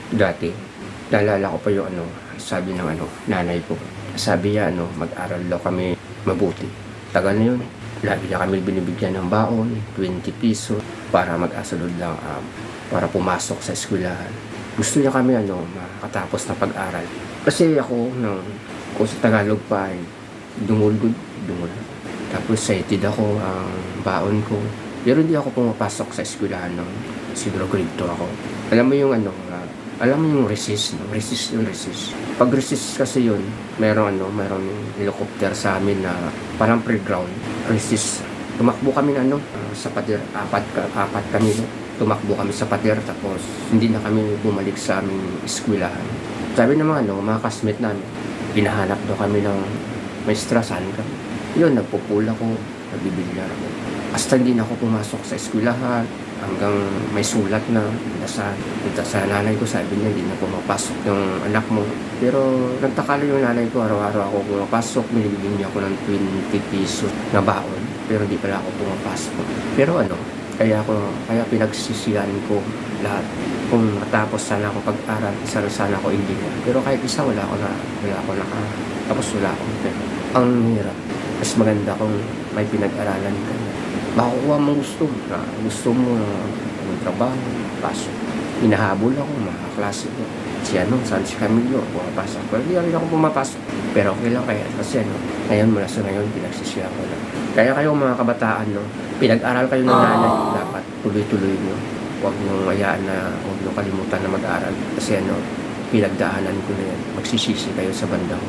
Dati, naalala ko pa yung sabi ng nanay ko. Sabi niya mag-aral daw kami mabuti. Tagal na yun. Lagi niya kami binibigyan ng baon, 20 pesos, para mag-asunod lang, para pumasok sa eskwelahan. Gusto niya kami makatapos na pag-aral. Kasi ako, kung sa Tagalog pa, dungulgod. Tapos excited ako, ang baon ko. Pero hindi ako pumapasok sa eskwelahan ng siguro grade 2 ako. Alam mo yung resist, no? Resist. Pag resist kasi yun, mayroong helicopter sa amin na parang pre-ground. Resist. Tumakbo kami sa pader, apat kami, no? Tumakbo kami sa pader, tapos hindi na kami bumalik sa aming eskwelahan. Sabi ng mga classmate namin, pinahanap daw kami ng maestra, saan kami. Yun, nagpupula ko, nagbibilyar ako. Basta hindi na ako pumasok sa eskwelahan, hanggang may sulat na sa nanay ko, sabi niya hindi na pumapasok yung anak mo. Pero nagtakala yung nanay ko, araw-araw ako pumapasok, binibigyan niya ako ng 20 pesos na baon, pero hindi pala ako pumapasok. Pero kaya pinagsisiyan ko lahat. Kung matapos sana ako pag-aral, isa na sana ako engineer. Pero kahit isa, wala ako tapos wala ako. Pero ang hirap. Mas maganda kung may pinag-aralan ka. Makukuha mo gusto mo ng trabaho, pasok. Hinahabol ako, mga klase ko. Saan si Camilo, pumapasok. Pero hindi rin ako pumapasok. Pero okay lang kaya, kasi ngayon mula sa ngayon, pinagsisiya ko lang. Kaya kayo mga kabataan, pinag-aral kayo ng nanay, dapat tuloy-tuloy nyo. Huwag nyo hayaan huwag nyo kalimutan na mag-aral. Kasi pinagdaanan ko na yan. Magsisisi kayo sa bandang.